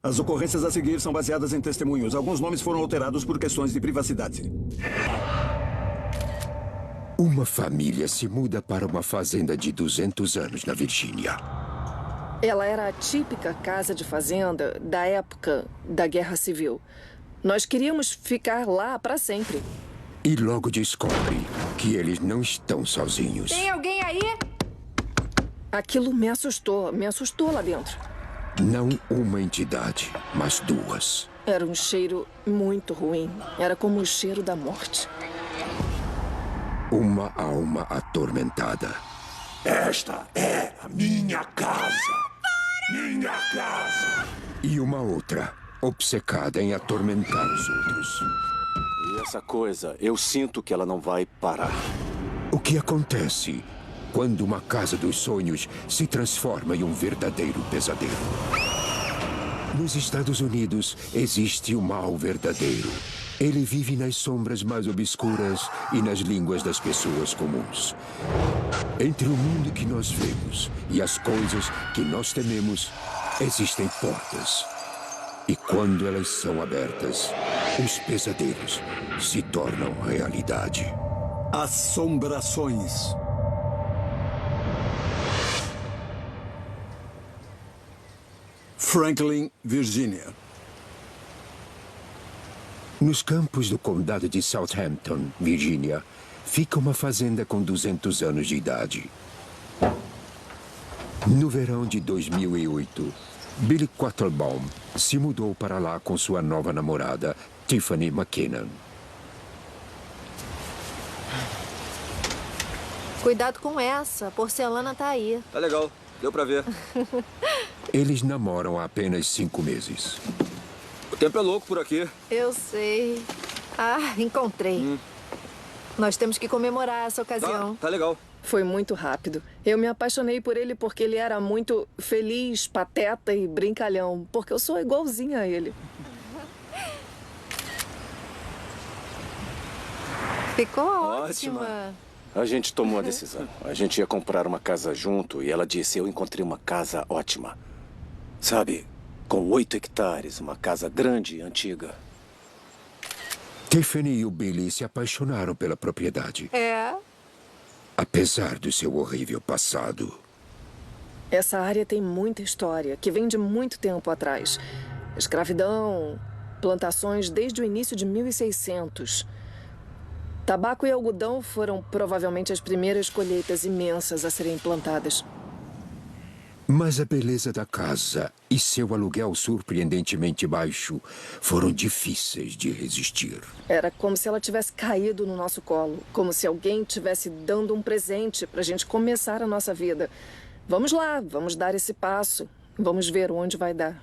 As ocorrências a seguir são baseadas em testemunhos. Alguns nomes foram alterados por questões de privacidade. Uma família se muda para uma fazenda de 200 anos na Virgínia. Ela era a típica casa de fazenda da época da Guerra Civil. Nós queríamos ficar lá para sempre. E logo descobre que eles não estão sozinhos. Tem alguém aí? Aquilo me assustou lá dentro. Não uma entidade, mas duas. Era um cheiro muito ruim. Era como o cheiro da morte. Uma alma atormentada. Esta é a minha casa. Minha casa. E uma outra, obcecada em atormentar os outros. E essa coisa, eu sinto que ela não vai parar. O que acontece quando uma casa dos sonhos se transforma em um verdadeiro pesadelo? Nos Estados Unidos existe o mal verdadeiro. Ele vive nas sombras mais obscuras e nas línguas das pessoas comuns. Entre o mundo que nós vemos e as coisas que nós tememos, existem portas. E quando elas são abertas, os pesadelos se tornam realidade. Assombrações. Franklin, Virgínia. Nos campos do condado de Southampton, Virgínia, fica uma fazenda com 200 anos de idade. No verão de 2008, Billy Quattlebaum se mudou para lá com sua nova namorada, Tiffany McKinnon. Cuidado com essa, a porcelana tá aí. Tá legal, deu pra ver. Eles namoram há apenas 5 meses. O tempo é louco por aqui. Eu sei. Ah, encontrei. Nós temos que comemorar essa ocasião. Tá legal. Foi muito rápido. Eu me apaixonei por ele porque ele era muito feliz, pateta e brincalhão. Porque eu sou igualzinha a ele. Ficou Ótima. ótima. A gente tomou a decisão. A gente ia comprar uma casa junto e ela disse, eu encontrei uma casa ótima. Sabe, com 8 hectares, uma casa grande e antiga. Tiffany e o Billy se apaixonaram pela propriedade. É. Apesar do seu horrível passado. Essa área tem muita história, que vem de muito tempo atrás. Escravidão, plantações desde o início de 1600. Tabaco e algodão foram provavelmente as primeiras colheitas imensas a serem plantadas. Mas a beleza da casa e seu aluguel surpreendentemente baixo foram difíceis de resistir. Era como se ela tivesse caído no nosso colo. Como se alguém tivesse dando um presente para a gente começar a nossa vida. Vamos lá, vamos dar esse passo. Vamos ver onde vai dar.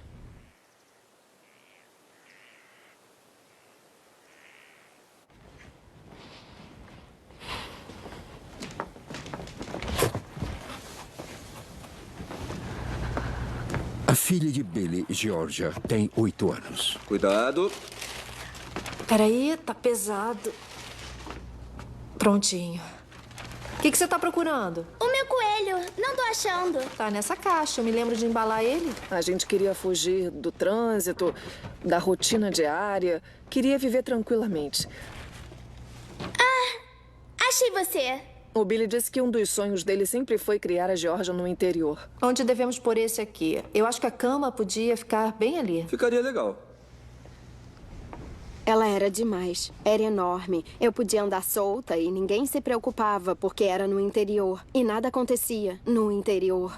A filha de Billy, Georgia, tem 8 anos. Cuidado. Peraí, tá pesado. Prontinho. O que você tá procurando? O meu coelho. Não tô achando. Tá nessa caixa. Eu me lembro de embalar ele. A gente queria fugir do trânsito, da rotina diária. Queria viver tranquilamente. Achei você. O Billy disse que um dos sonhos dele sempre foi criar a Georgia no interior. Onde devemos pôr esse aqui? Eu acho que a cama podia ficar bem ali. Ficaria legal. Ela era demais. Era enorme. Eu podia andar solta e ninguém se preocupava porque era no interior. E nada acontecia no interior.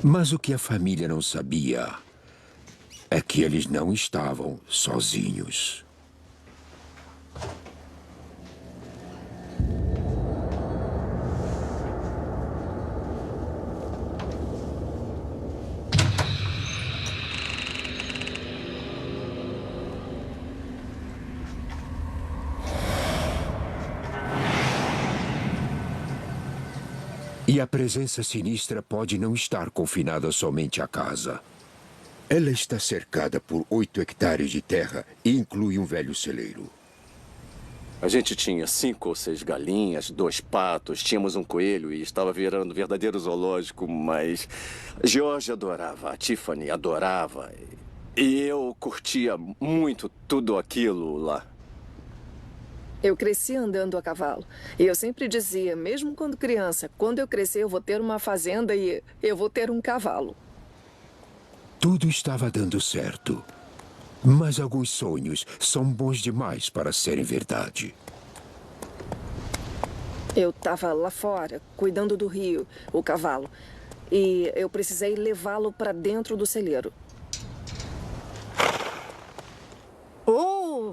Mas o que a família não sabia é que eles não estavam sozinhos. E a presença sinistra pode não estar confinada somente à casa. Ela está cercada por 8 hectares de terra e inclui um velho celeiro. A gente tinha 5 ou 6 galinhas, 2 patos, tínhamos um coelho e estava virando verdadeiro zoológico, mas George adorava, a Tiffany adorava. E eu curtia muito tudo aquilo lá. Eu cresci andando a cavalo. E eu sempre dizia, mesmo quando criança, quando eu crescer eu vou ter uma fazenda e eu vou ter um cavalo. Tudo estava dando certo. Mas alguns sonhos são bons demais para serem verdade. Eu estava lá fora, cuidando do rio, o cavalo. E eu precisei levá-lo para dentro do celeiro.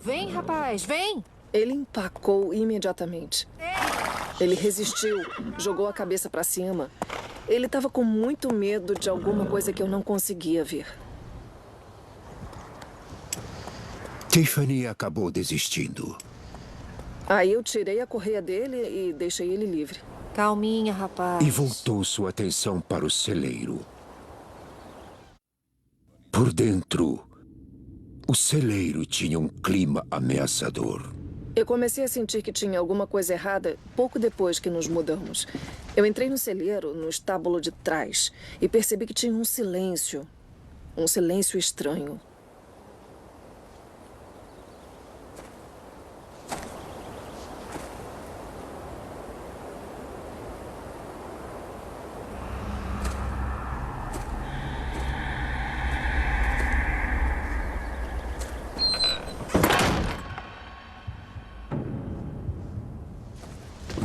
Vem, rapaz, vem! Ele empacou imediatamente. Ele resistiu, jogou a cabeça para cima. Ele estava com muito medo de alguma coisa que eu não conseguia ver. Tiffany acabou desistindo. Aí eu tirei a correia dele e deixei ele livre. Calminha, rapaz. E voltou sua atenção para o celeiro. Por dentro, o celeiro tinha um clima ameaçador. Eu comecei a sentir que tinha alguma coisa errada pouco depois que nos mudamos. Eu entrei no celeiro, no estábulo de trás, e percebi que tinha um silêncio estranho.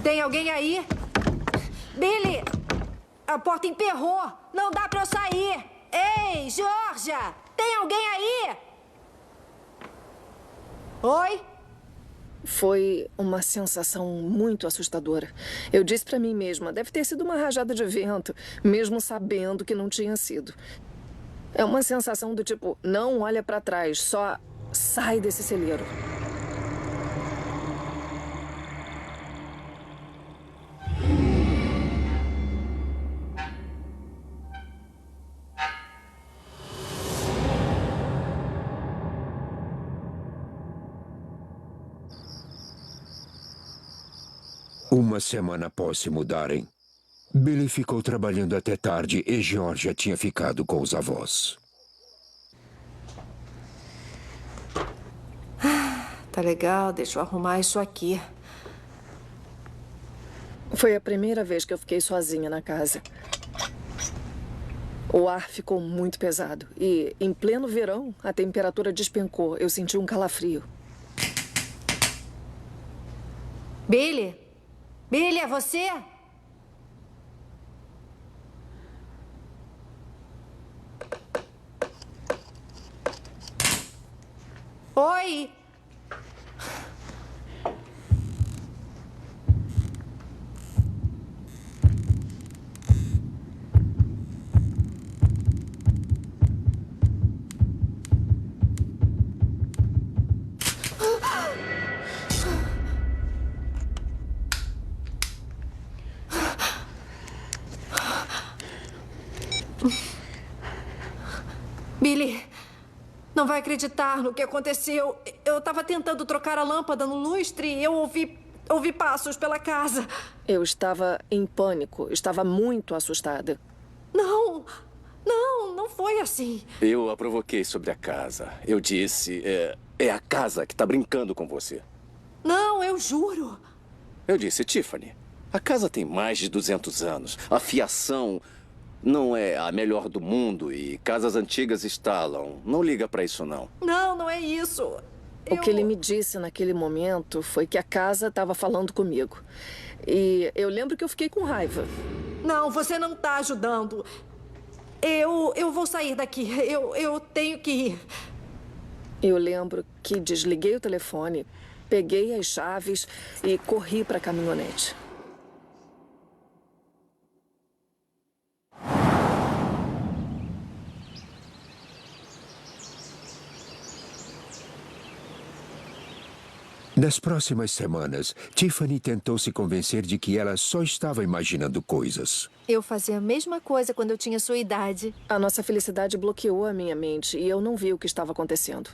Tem alguém aí? Billy! A porta emperrou! Não dá pra eu sair! Ei, Georgia! Tem alguém aí? Oi? Foi uma sensação muito assustadora. Eu disse pra mim mesma, deve ter sido uma rajada de vento, mesmo sabendo que não tinha sido. É uma sensação do tipo, não olha pra trás, só sai desse celeiro. Uma semana após se mudarem, Billy ficou trabalhando até tarde e Georgia tinha ficado com os avós. Tá legal, deixa eu arrumar isso aqui. Foi a primeira vez que eu fiquei sozinha na casa. O ar ficou muito pesado e, em pleno verão, a temperatura despencou. Eu senti um calafrio. Billy? Billy, é você? Oi! Billy, não vai acreditar no que aconteceu. Eu estava tentando trocar a lâmpada no lustre e eu ouvi passos pela casa. Eu estava em pânico, estava muito assustada. Não foi assim. Eu a provoquei sobre a casa. Eu disse, é a casa que está brincando com você. Não, eu juro. Eu disse, Tiffany, a casa tem mais de 200 anos. A fiação não é a melhor do mundo e casas antigas estalam. Não liga pra isso, não. Não é isso. O que ele me disse naquele momento foi que a casa estava falando comigo. E eu lembro que eu fiquei com raiva. Não, você não está ajudando. Eu vou sair daqui. Eu tenho que ir. Eu lembro que desliguei o telefone, peguei as chaves e corri para a caminhonete. Nas próximas semanas, Tiffany tentou se convencer de que ela só estava imaginando coisas. Eu fazia a mesma coisa quando eu tinha sua idade. A nossa felicidade bloqueou a minha mente e eu não vi o que estava acontecendo.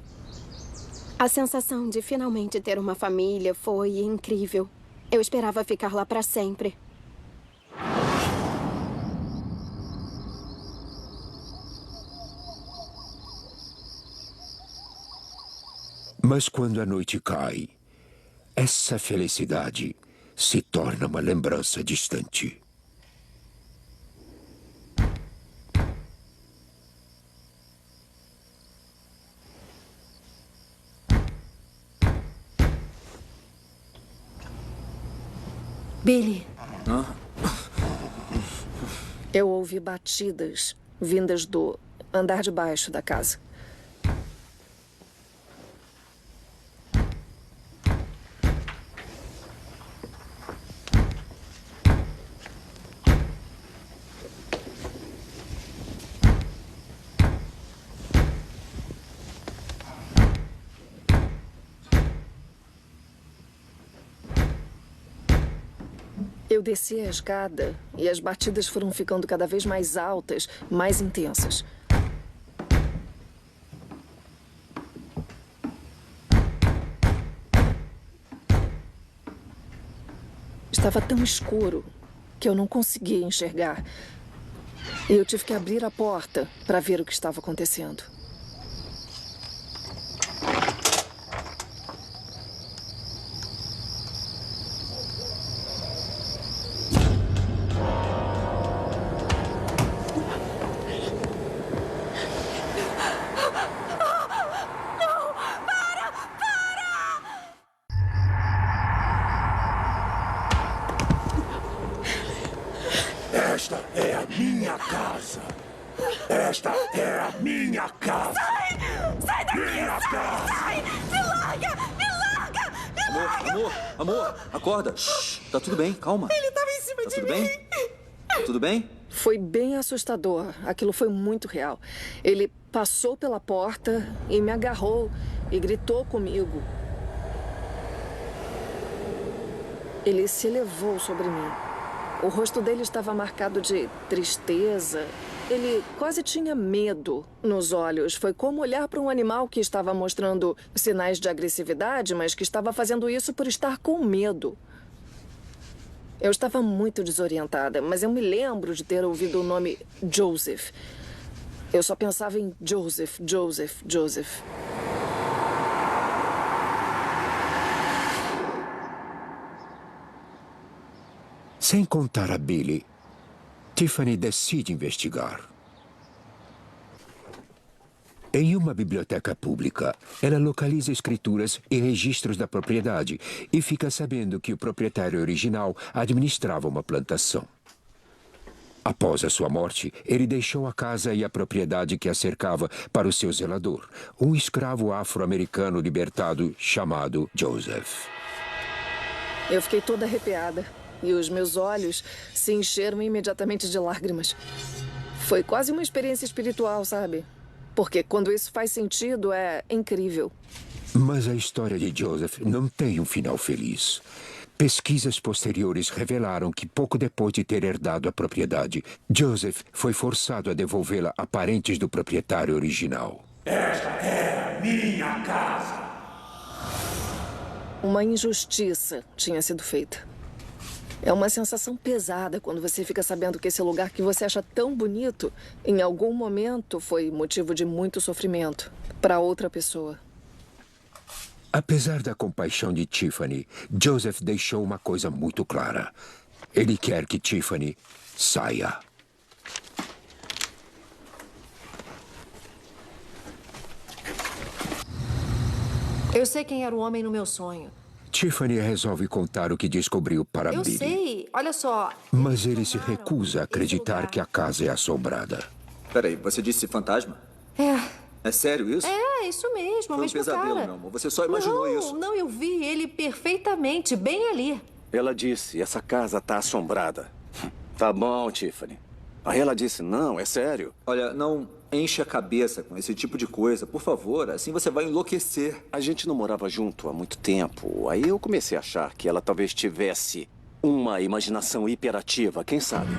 A sensação de finalmente ter uma família foi incrível. Eu esperava ficar lá para sempre. Mas quando a noite cai, essa felicidade se torna uma lembrança distante. Billy. Eu ouvi batidas vindas do andar de baixo da casa. Eu desci a escada e as batidas foram ficando cada vez mais altas, mais intensas. Estava tão escuro que eu não conseguia enxergar. E eu tive que abrir a porta para ver o que estava acontecendo. Esta é a minha casa. Esta é a minha casa. Sai daqui! Minha casa. Sai! Me larga! Me larga! Me larga! Amor, acorda. Shhh, tá tudo bem, calma. Ele estava em cima Tá de tudo mim! bem? Tudo bem? Foi bem assustador. Aquilo foi muito real. Ele passou pela porta e me agarrou e gritou comigo. Ele se elevou sobre mim. O rosto dele estava marcado de tristeza. Ele quase tinha medo nos olhos. Foi como olhar para um animal que estava mostrando sinais de agressividade, mas que estava fazendo isso por estar com medo. Eu estava muito desorientada, mas eu me lembro de ter ouvido o nome Joseph. Eu só pensava em Joseph, Joseph, Joseph. Sem contar a Billy, Tiffany decide investigar. Em uma biblioteca pública, ela localiza escrituras e registros da propriedade e fica sabendo que o proprietário original administrava uma plantação. Após a sua morte, ele deixou a casa e a propriedade que a cercava para o seu zelador, um escravo afro-americano libertado chamado Joseph. Eu fiquei toda arrepiada e os meus olhos se encheram imediatamente de lágrimas. Foi quase uma experiência espiritual, sabe? Porque quando isso faz sentido, é incrível. Mas a história de Joseph não tem um final feliz. Pesquisas posteriores revelaram que pouco depois de ter herdado a propriedade, Joseph foi forçado a devolvê-la a parentes do proprietário original. Esta é a minha casa. Uma injustiça tinha sido feita. É uma sensação pesada quando você fica sabendo que esse lugar que você acha tão bonito, em algum momento foi motivo de muito sofrimento para outra pessoa. Apesar da compaixão de Tiffany, Joseph deixou uma coisa muito clara. Ele quer que Tiffany saia. Eu sei quem era o homem no meu sonho. Tiffany resolve contar o que descobriu para Eu Billy. sei. Olha só. Mas ele se recusa a acreditar que a casa é assombrada. Peraí, você disse fantasma? É. É sério isso? É, isso mesmo. Foi um mesmo pesadelo, cara. meu amor. Você só imaginou isso. Não, eu vi ele perfeitamente, bem ali. Ela disse, essa casa tá assombrada. Tá bom, Tiffany. Aí ela disse, não, é sério. Olha, não enche a cabeça com esse tipo de coisa, por favor. Assim você vai enlouquecer. A gente não morava junto há muito tempo. Aí eu comecei a achar que ela talvez tivesse uma imaginação hiperativa, quem sabe?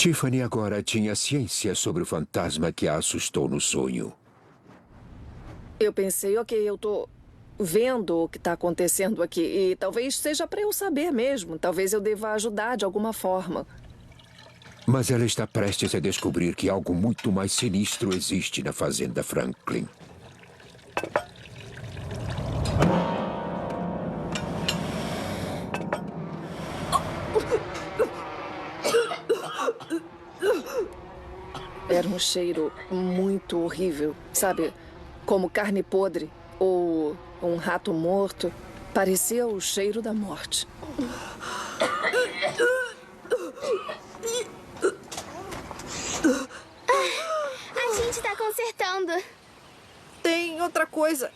Tiffany agora tinha ciência sobre o fantasma que a assustou no sonho. Eu pensei, ok, eu tô vendo o que está acontecendo aqui e talvez seja para eu saber mesmo. Talvez eu deva ajudar de alguma forma. Mas ela está prestes a descobrir que algo muito mais sinistro existe na fazenda Franklin. Era um cheiro muito horrível, sabe? Como carne podre ou um rato morto. Parecia o cheiro da morte. A gente tá consertando. Tem outra coisa.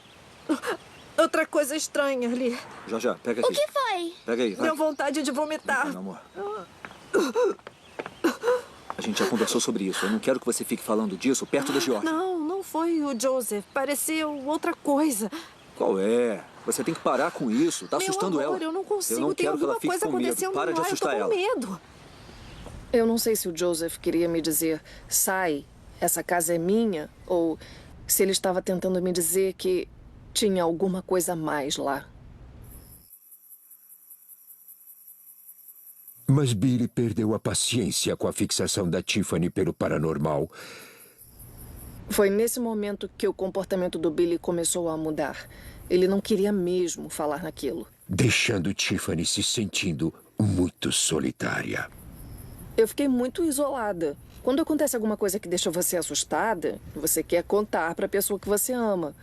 Outra coisa estranha ali. Já, pega aqui. O que foi? Pega aí, vai. Deu vontade de vomitar. Vem cá, meu amor. A gente já conversou sobre isso. Eu não quero que você fique falando disso perto da Georgia. Não foi o Joseph. Pareceu outra coisa. Qual é? Você tem que parar com isso. Tá assustando Meu amor, ela. eu não consigo. Eu não Tem quero que ela alguma fique coisa com medo. acontecendo Para de lá. assustar eu tô ela. com medo. Eu não sei se o Joseph queria me dizer, sai, essa casa é minha, ou se ele estava tentando me dizer que tinha alguma coisa a mais lá. Mas Billy perdeu a paciência com a fixação da Tiffany pelo paranormal. Foi nesse momento que o comportamento do Billy começou a mudar. Ele não queria mesmo falar naquilo. Deixando Tiffany se sentindo muito solitária. Eu fiquei muito isolada. Quando acontece alguma coisa que deixa você assustada, você quer contar para a pessoa que você ama.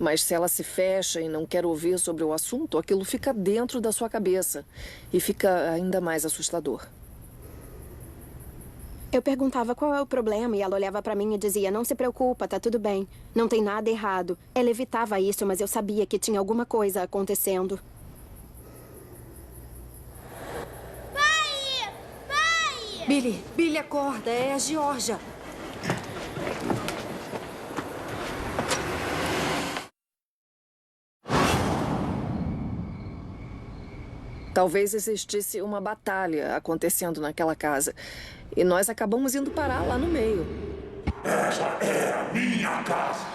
Mas se ela se fecha e não quer ouvir sobre o assunto, aquilo fica dentro da sua cabeça. E fica ainda mais assustador. Eu perguntava qual é o problema e ela olhava pra mim e dizia, não se preocupa, tá tudo bem. Não tem nada errado. Ela evitava isso, mas eu sabia que tinha alguma coisa acontecendo. Billy, acorda. É a Georgia. Talvez existisse uma batalha acontecendo naquela casa. E nós acabamos indo parar lá no meio. Esta é a minha casa.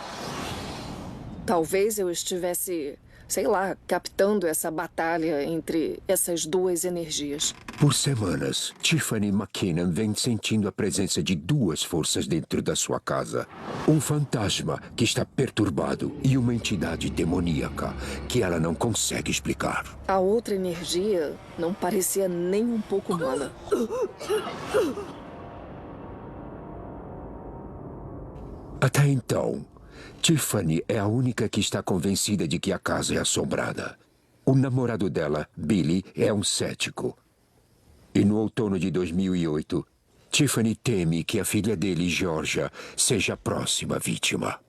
Talvez eu estivesse, sei lá, captando essa batalha entre essas duas energias. Por semanas, Tiffany McKinnon vem sentindo a presença de duas forças dentro da sua casa. Um fantasma que está perturbado e uma entidade demoníaca que ela não consegue explicar. A outra energia não parecia nem um pouco humana. Até então, Tiffany é a única que está convencida de que a casa é assombrada. O namorado dela, Billy, é um cético. E no outono de 2008, Tiffany teme que a filha dele, Georgia, seja a próxima vítima.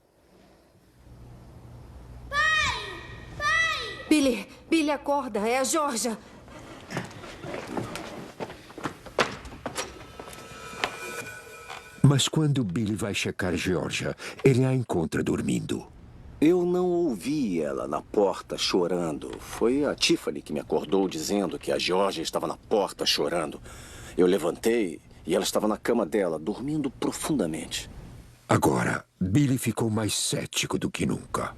Billy, acorda. É a Georgia. Mas quando Billy vai checar Georgia, ele a encontra dormindo. Eu não ouvi ela na porta chorando. Foi a Tiffany que me acordou dizendo que a Georgia estava na porta chorando. Eu levantei e ela estava na cama dela, dormindo profundamente. Agora, Billy ficou mais cético do que nunca.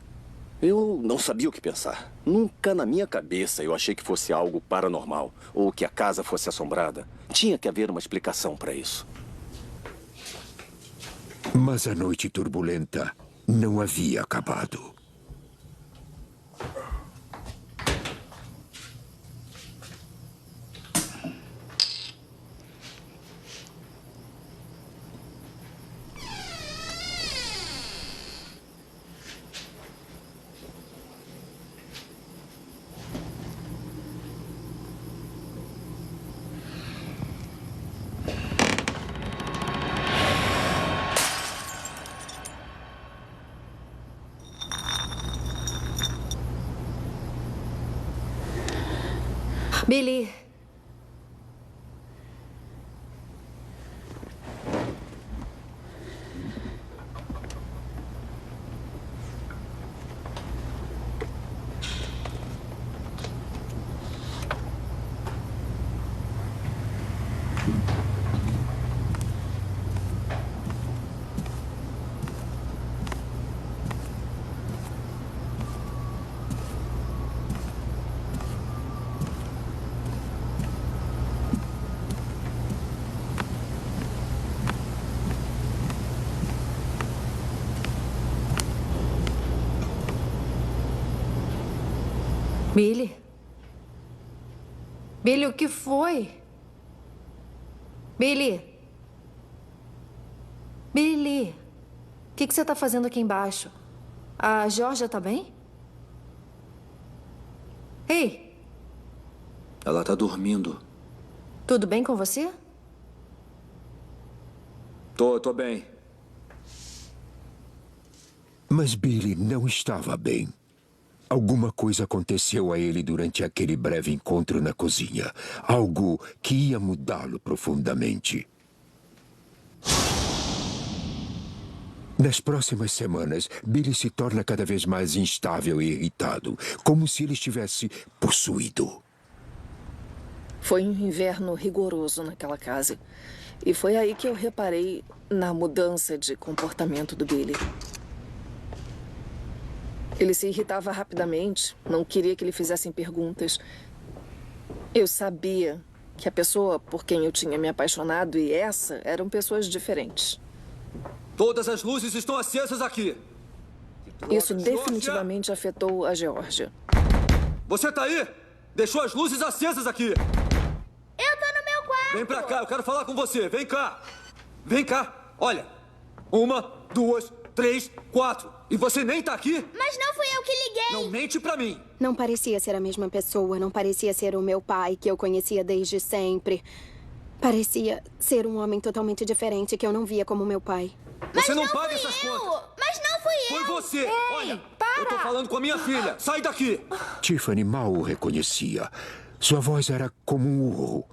Eu não sabia o que pensar. Nunca na minha cabeça eu achei que fosse algo paranormal ou que a casa fosse assombrada. Tinha que haver uma explicação para isso. Mas a noite turbulenta não havia acabado. Billy. Billy? Billy, o que foi? Billy? Billy? O que você está fazendo aqui embaixo? A Georgia tá bem? Ei! Ela tá dormindo. Tudo bem com você? Tô bem. Mas Billy não estava bem. Alguma coisa aconteceu a ele durante aquele breve encontro na cozinha. Algo que ia mudá-lo profundamente. Nas próximas semanas, Billy se torna cada vez mais instável e irritado, como se ele estivesse possuído. Foi um inverno rigoroso naquela casa. E foi aí que eu reparei na mudança de comportamento do Billy. Ele se irritava rapidamente, não queria que lhe fizessem perguntas. Eu sabia que a pessoa por quem eu tinha me apaixonado e essa eram pessoas diferentes. Todas as luzes estão acesas aqui. Isso definitivamente afetou a Geórgia. Você tá aí? Deixou as luzes acesas aqui. Eu tô no meu quarto! Vem pra cá, eu quero falar com você. Vem cá. Vem cá. Olha. 1, 2, 3, 4. E você nem tá aqui? Mas não fui eu que liguei! Não mente pra mim. Não parecia ser a mesma pessoa. Não parecia ser o meu pai, que eu conhecia desde sempre. Parecia ser um homem totalmente diferente, que eu não via como meu pai. Você não paga essas contas. Mas não fui eu! Foi você. Ei, Olha, para! eu tô falando com a minha filha. Sai daqui. Tiffany mal o reconhecia. Sua voz era como um urro.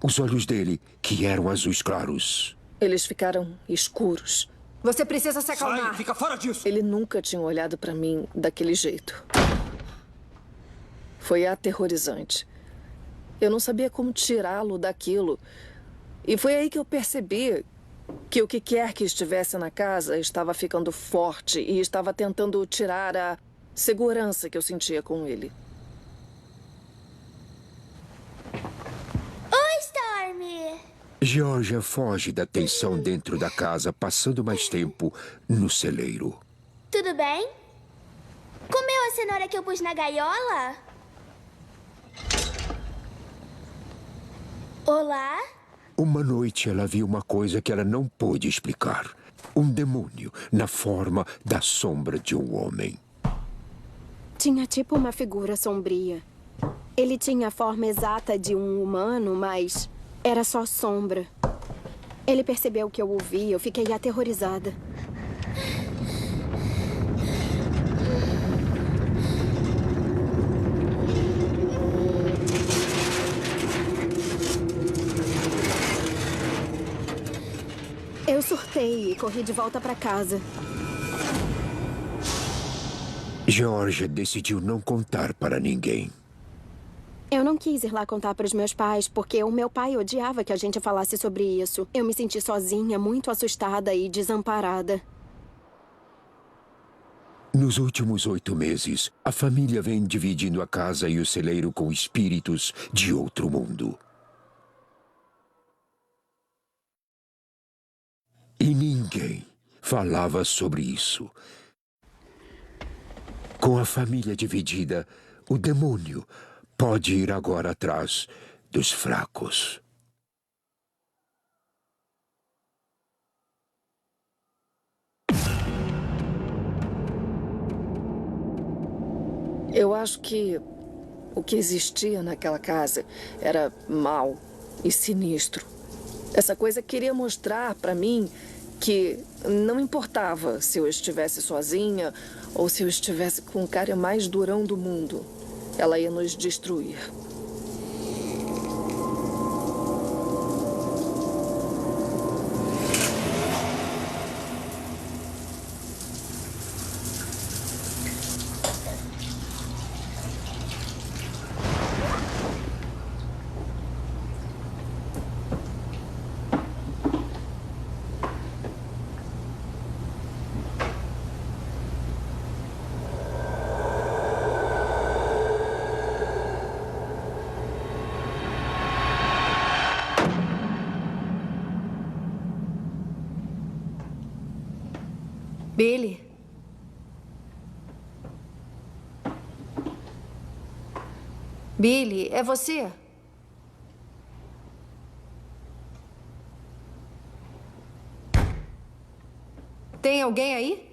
Os olhos dele, que eram azuis claros. Eles ficaram escuros. Você precisa se acalmar. Sai, fica fora disso. Ele nunca tinha olhado para mim daquele jeito. Foi aterrorizante. Eu não sabia como tirá-lo daquilo. E foi aí que eu percebi que o que quer que estivesse na casa estava ficando forte e estava tentando tirar a segurança que eu sentia com ele. Oi, Stormy! Georgia foge da tensão dentro da casa, passando mais tempo no celeiro. Tudo bem? Comeu a cenoura que eu pus na gaiola? Olá? Uma noite ela viu uma coisa que ela não pôde explicar. Um demônio na forma da sombra de um homem. Tinha tipo uma figura sombria. Ele tinha a forma exata de um humano, mas era só sombra. Ele percebeu que eu ouvi, eu fiquei aterrorizada. Eu surtei e corri de volta para casa. Georgia decidiu não contar para ninguém. Eu não quis ir lá contar para os meus pais, porque o meu pai odiava que a gente falasse sobre isso. Eu me senti sozinha, muito assustada e desamparada. Nos últimos 8 meses, a família vem dividindo a casa e o celeiro com espíritos de outro mundo. E ninguém falava sobre isso. Com a família dividida, o demônio pode ir agora atrás dos fracos. Eu acho que o que existia naquela casa era mau e sinistro. Essa coisa queria mostrar para mim que não importava se eu estivesse sozinha ou se eu estivesse com o cara mais durão do mundo. Ela ia nos destruir. Billy? Billy, é você? Tem alguém aí?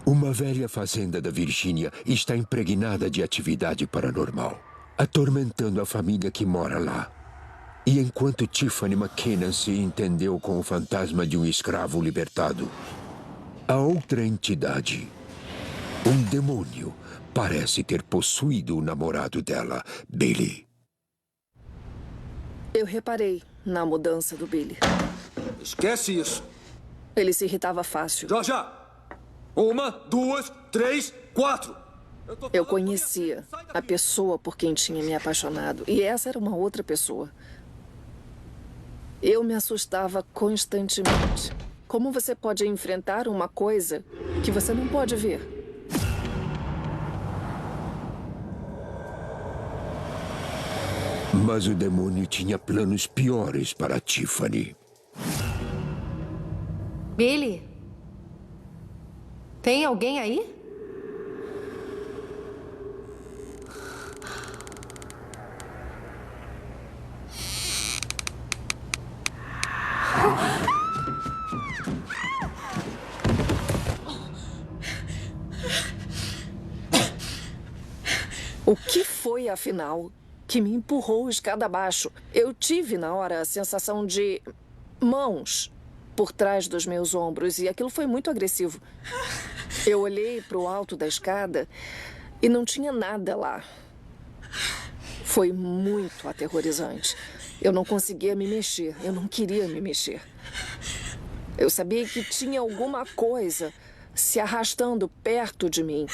Uma velha fazenda da Virgínia está impregnada de atividade paranormal, atormentando a família que mora lá. E enquanto Tiffany McKinnon se entendeu com o fantasma de um escravo libertado, a outra entidade, um demônio, parece ter possuído o namorado dela, Billy. Eu reparei na mudança do Billy. Esquece isso. Ele se irritava fácil. Já! 1, 2, 3, 4. Eu conhecia a pessoa por quem tinha me apaixonado. E essa era uma outra pessoa. Eu me assustava constantemente. Como você pode enfrentar uma coisa que você não pode ver? Mas o demônio tinha planos piores para Tiffany. Billy? Tem alguém aí? O que foi, afinal, que me empurrou escada abaixo? Eu tive, na hora, a sensação de mãos por trás dos meus ombros e aquilo foi muito agressivo. Eu olhei para o alto da escada e não tinha nada lá. Foi muito aterrorizante. Eu não conseguia me mexer. Eu não queria me mexer. Eu sabia que tinha alguma coisa se arrastando perto de mim.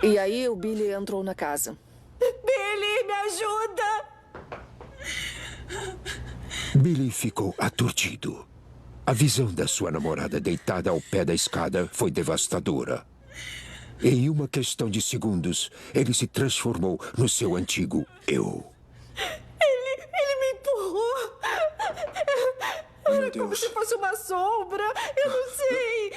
E aí o Billy entrou na casa. Billy, me ajuda! Billy ficou aturdido. A visão da sua namorada deitada ao pé da escada foi devastadora. Em uma questão de segundos, ele se transformou no seu antigo eu. Ele me empurrou. Era como se fosse uma sombra. Eu não sei.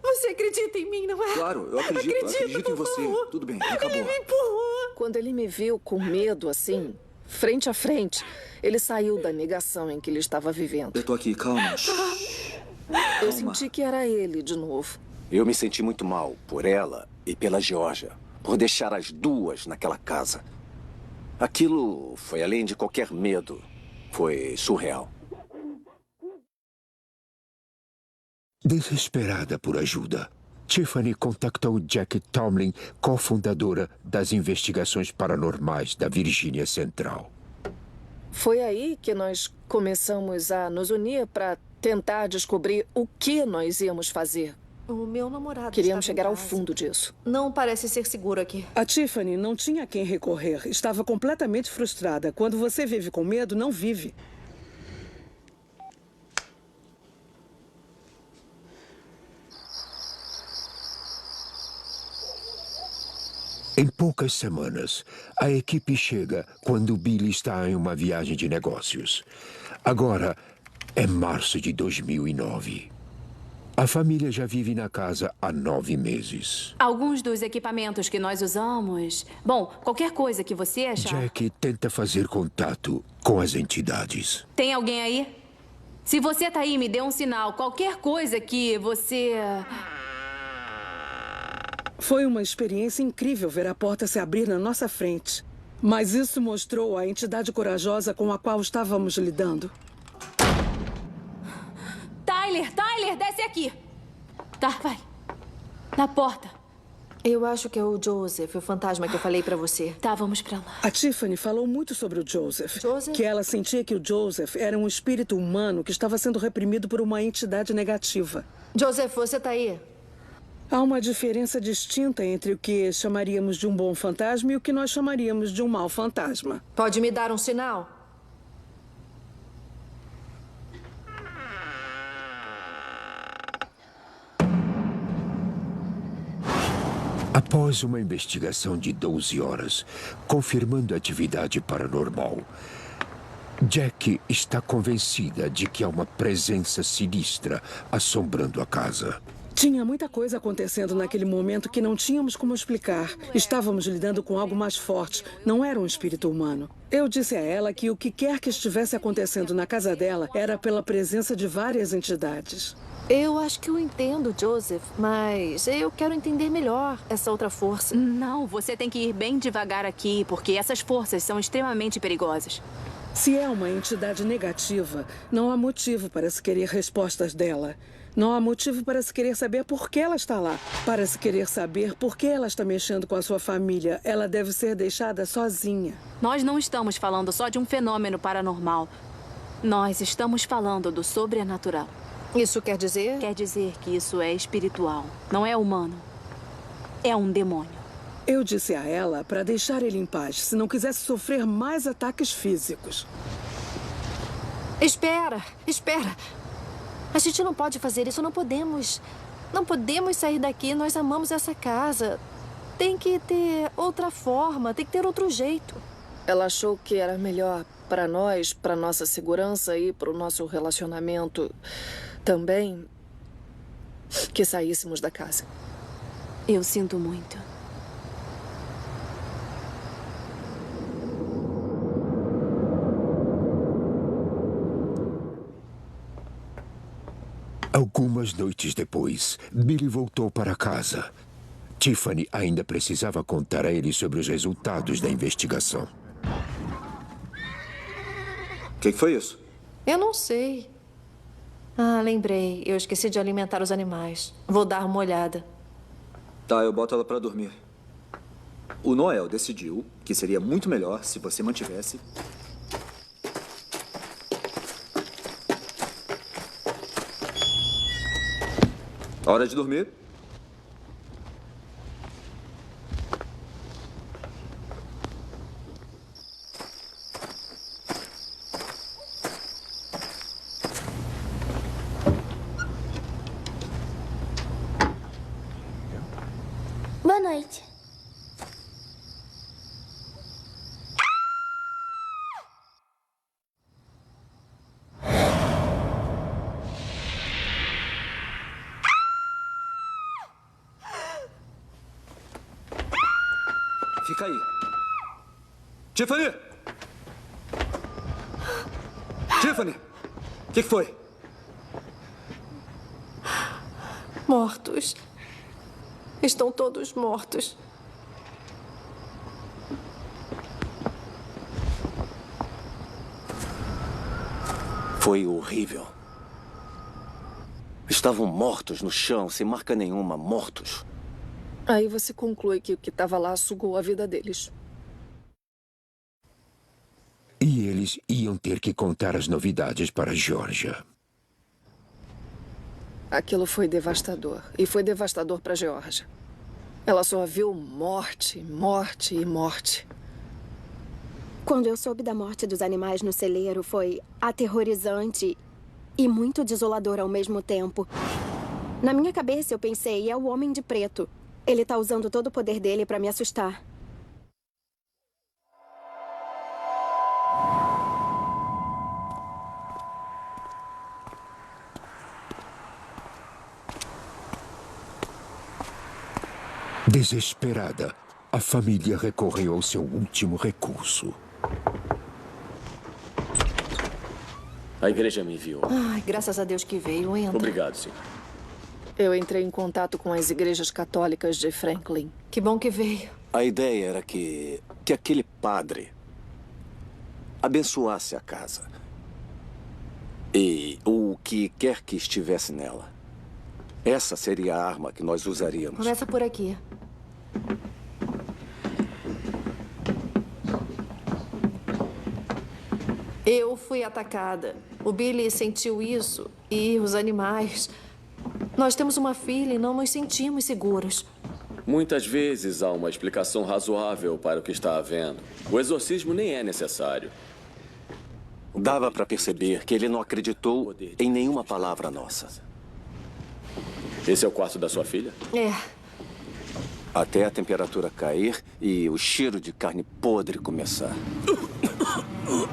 Você acredita em mim, não é? Claro, eu acredito em você. Favor. Tudo bem, acabou. Ele me empurrou. Quando ele me viu com medo assim, frente a frente, ele saiu da negação em que ele estava vivendo. Eu tô aqui, calma. Eu senti que era ele de novo. Eu me senti muito mal por ela e pela Georgia, por deixar as duas naquela casa. Aquilo foi além de qualquer medo. Foi surreal. Desesperada por ajuda, Tiffany contactou Jack Tomlin, cofundadora das investigações paranormais da Virgínia Central. Foi aí que nós começamos a nos unir para tentar descobrir o que nós íamos fazer. O meu namorado Queríamos estava em chegar ao casa. fundo disso. Não parece ser seguro aqui. A Tiffany não tinha a quem recorrer. Estava completamente frustrada. Quando você vive com medo, não vive. Em poucas semanas, a equipe chega quando Billy está em uma viagem de negócios. Agora é março de 2009. A família já vive na casa há 9 meses. Alguns dos equipamentos que nós usamos... Bom, qualquer coisa que você achar... Jack tenta fazer contato com as entidades. Tem alguém aí? Se você tá aí, me dê um sinal. Qualquer coisa que você... Foi uma experiência incrível ver a porta se abrir na nossa frente. Mas isso mostrou a entidade corajosa com a qual estávamos lidando. Tyler, desce aqui. Tá, vai. Na porta. Eu acho que é o Joseph, o fantasma que eu falei pra você. Tá, vamos pra lá. A Tiffany falou muito sobre o Joseph. Joseph? Que ela sentia que o Joseph era um espírito humano que estava sendo reprimido por uma entidade negativa. Joseph, você tá aí? Há uma diferença distinta entre o que chamaríamos de um bom fantasma e o que nós chamaríamos de um mau fantasma. Pode me dar um sinal? Após uma investigação de 12 horas, confirmando a atividade paranormal, Jack está convencida de que há uma presença sinistra assombrando a casa. Tinha muita coisa acontecendo naquele momento que não tínhamos como explicar. Estávamos lidando com algo mais forte. Não era um espírito humano. Eu disse a ela que o que quer que estivesse acontecendo na casa dela era pela presença de várias entidades. Eu acho que eu entendo, Joseph, mas eu quero entender melhor essa outra força. Não, você tem que ir bem devagar aqui, porque essas forças são extremamente perigosas. Se é uma entidade negativa, não há motivo para se querer respostas dela. Não há motivo para se querer saber por que ela está lá. Para se querer saber por que ela está mexendo com a sua família, ela deve ser deixada sozinha. Nós não estamos falando só de um fenômeno paranormal. Nós estamos falando do sobrenatural. Isso quer dizer? Quer dizer que isso é espiritual. Não é humano. É um demônio. Eu disse a ela para deixar ele em paz, se não quisesse sofrer mais ataques físicos. Espera. A gente não pode fazer isso, não podemos. Não podemos sair daqui, nós amamos essa casa. Tem que ter outra forma, tem que ter outro jeito. Ela achou que era melhor para nós, para nossa segurança e para o nosso relacionamento também, que saíssemos da casa. Eu sinto muito. Algumas noites depois, Billy voltou para casa. Tiffany ainda precisava contar a ele sobre os resultados da investigação. O que foi isso? Eu não sei. Ah, lembrei. Eu esqueci de alimentar os animais. Vou dar uma olhada. Tá, eu boto ela pra dormir. O Noel decidiu que seria muito melhor se você mantivesse... Hora de dormir. Boa noite. Fica aí. Tiffany! Tiffany! O que foi? Mortos. Estão todos mortos. Foi horrível. Estavam mortos no chão, sem marca nenhuma, mortos. Aí você conclui que o que estava lá sugou a vida deles. E eles iam ter que contar as novidades para Georgia. Aquilo foi devastador. E foi devastador para Georgia. Ela só viu morte, morte e morte. Quando eu soube da morte dos animais no celeiro, foi aterrorizante e muito desolador ao mesmo tempo. Na minha cabeça, eu pensei, é o Homem de Preto. Ele tá usando todo o poder dele para me assustar. Desesperada, a família recorreu ao seu último recurso. A igreja me enviou. Ai, graças a Deus que veio. Entra. Obrigado, senhor. Eu entrei em contato com as igrejas católicas de Franklin. Que bom que veio. A ideia era que aquele padre abençoasse a casa. E o que quer que estivesse nela. Essa seria a arma que nós usaríamos. Começa por aqui. Eu fui atacada. O Billy sentiu isso. E os animais. Nós temos uma filha e não nos sentimos seguros. Muitas vezes há uma explicação razoável para o que está havendo. O exorcismo nem é necessário. Dava para perceber que ele não acreditou em nenhuma palavra nossa. Esse é o quarto da sua filha? É. Até a temperatura cair e o cheiro de carne podre começar. O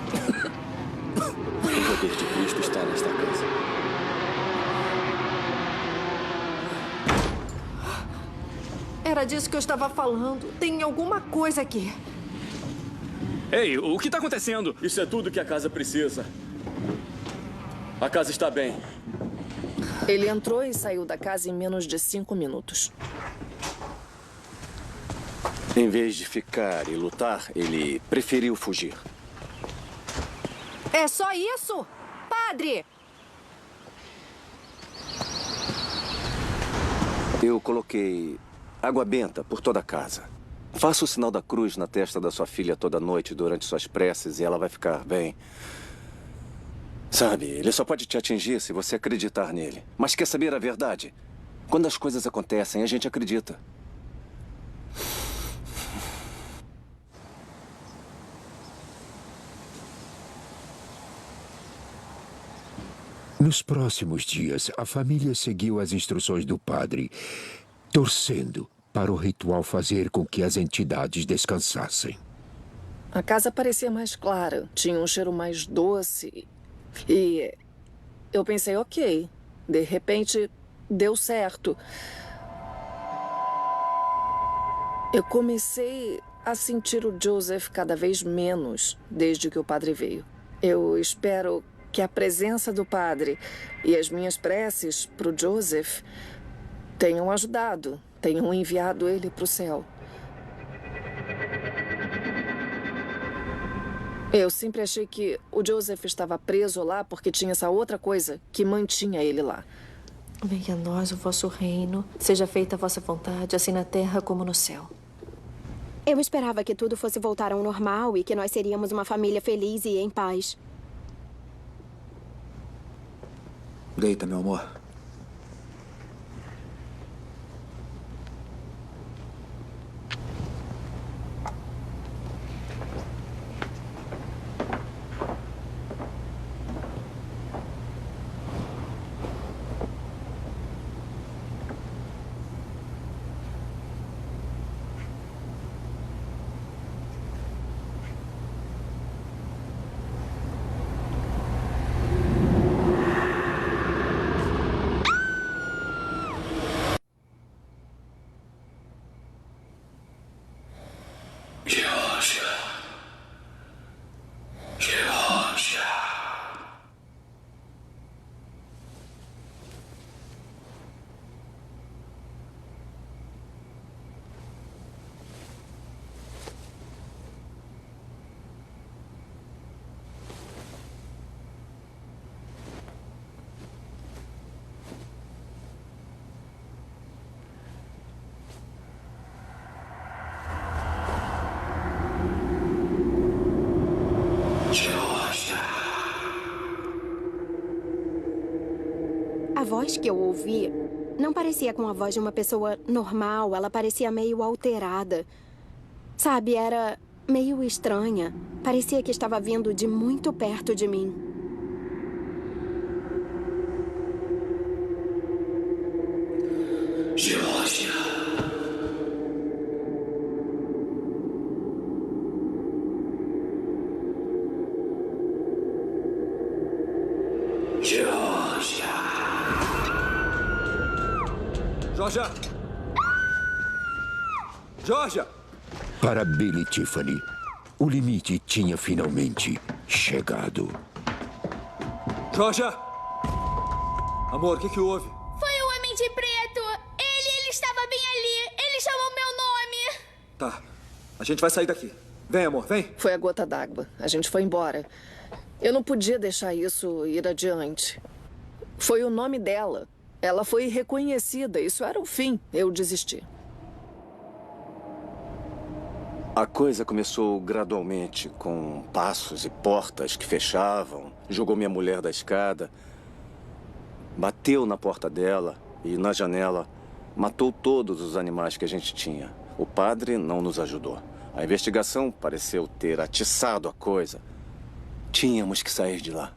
poder de Cristo está nesta casa. Era disso que eu estava falando. Tem alguma coisa aqui. Ei, o que está acontecendo? Isso é tudo que a casa precisa. A casa está bem. Ele entrou e saiu da casa em menos de 5 minutos. Em vez de ficar e lutar, ele preferiu fugir. É só isso? Padre! Eu coloquei água benta por toda a casa. Faça o sinal da cruz na testa da sua filha toda noite durante suas preces e ela vai ficar bem. Sabe, ele só pode te atingir se você acreditar nele. Mas quer saber a verdade? Quando as coisas acontecem, a gente acredita. Nos próximos dias, a família seguiu as instruções do padre, torcendo para o ritual fazer com que as entidades descansassem. A casa parecia mais clara, tinha um cheiro mais doce. E eu pensei, ok, de repente deu certo. Eu comecei a sentir o Joseph cada vez menos desde que o padre veio. Eu espero que a presença do padre e as minhas preces para o Joseph tenham ajudado, tenham enviado ele para o céu. Eu sempre achei que o Joseph estava preso lá porque tinha essa outra coisa que mantinha ele lá. Venha a nós o vosso reino, seja feita a vossa vontade, assim na terra como no céu. Eu esperava que tudo fosse voltar ao normal e que nós seríamos uma família feliz e em paz. Deita, meu amor. A voz que eu ouvi não parecia com a voz de uma pessoa normal. Ela parecia meio alterada. Sabe, era meio estranha. Parecia que estava vindo de muito perto de mim. Geórgia. Geórgia! Geórgia! Para Billy e Tiffany, o limite tinha finalmente chegado. Geórgia! Amor, o que houve? Foi o Homem de Preto! Ele estava bem ali! Ele chamou meu nome! Tá, a gente vai sair daqui. Vem, amor, vem. Foi a gota d'água. A gente foi embora. Eu não podia deixar isso ir adiante. Foi o nome dela. Ela foi reconhecida. Isso era o fim. Eu desisti. A coisa começou gradualmente, com passos e portas que fechavam. Jogou minha mulher da escada. Bateu na porta dela e na janela. Matou todos os animais que a gente tinha. O padre não nos ajudou. A investigação pareceu ter atiçado a coisa. Tínhamos que sair de lá.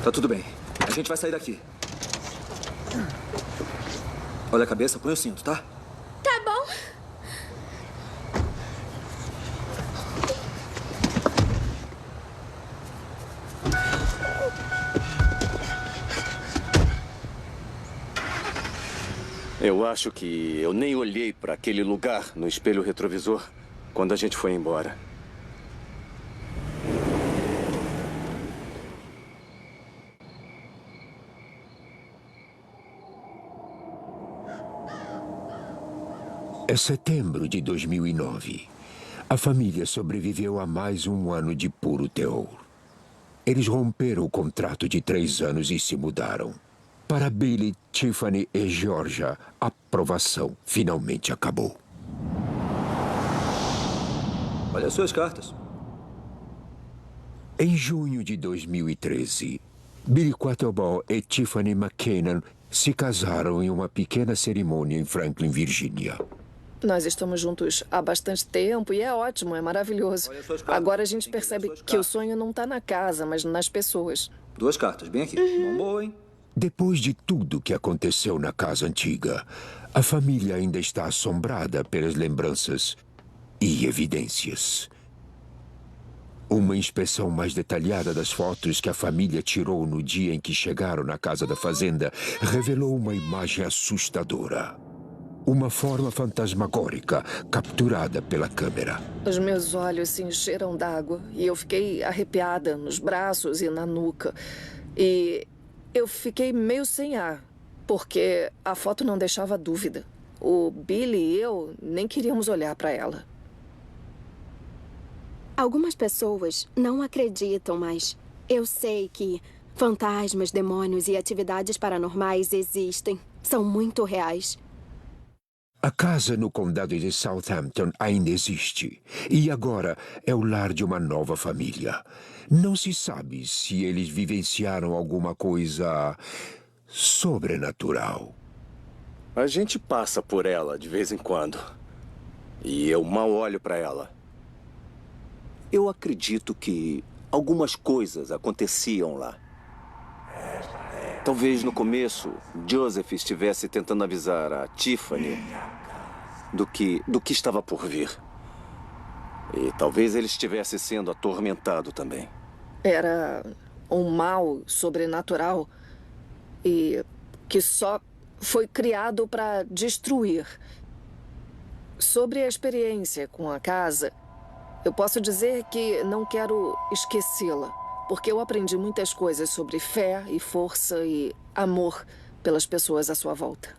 Tá tudo bem. A gente vai sair daqui. Olha a cabeça, põe o cinto, tá? Tá bom. Eu acho que eu nem olhei para aquele lugar no espelho retrovisor quando a gente foi embora. É setembro de 2009. A família sobreviveu a mais um ano de puro terror. Eles romperam o contrato de 3 anos e se mudaram. Para Billy, Tiffany e Georgia, a provação finalmente acabou. Olha as suas cartas. Em junho de 2013, Billy Quattlebaum e Tiffany McKinnon se casaram em uma pequena cerimônia em Franklin, Virgínia. Nós estamos juntos há bastante tempo e é ótimo, é maravilhoso. Agora a gente percebe que o sonho não está na casa, mas nas pessoas. 2 cartas, bem aqui. Mão boa, hein? Depois de tudo que aconteceu na casa antiga, a família ainda está assombrada pelas lembranças e evidências. Uma inspeção mais detalhada das fotos que a família tirou no dia em que chegaram na casa da fazenda revelou uma imagem assustadora. Uma forma fantasmagórica capturada pela câmera. Os meus olhos se encheram d'água e eu fiquei arrepiada nos braços e na nuca. E eu fiquei meio sem ar, porque a foto não deixava dúvida. O Billy e eu nem queríamos olhar para ela. Algumas pessoas não acreditam, mas eu sei que fantasmas, demônios e atividades paranormais existem. São muito reais. A casa no condado de Southampton ainda existe. E agora é o lar de uma nova família. Não se sabe se eles vivenciaram alguma coisa sobrenatural. A gente passa por ela de vez em quando. E eu mal olho para ela. Eu acredito que algumas coisas aconteciam lá. Talvez no começo, Joseph estivesse tentando avisar a Tiffany do que estava por vir. E talvez ele estivesse sendo atormentado também. Era um mal sobrenatural e que só foi criado para destruir. Sobre a experiência com a casa, eu posso dizer que não quero esquecê-la, porque eu aprendi muitas coisas sobre fé e força e amor pelas pessoas à sua volta.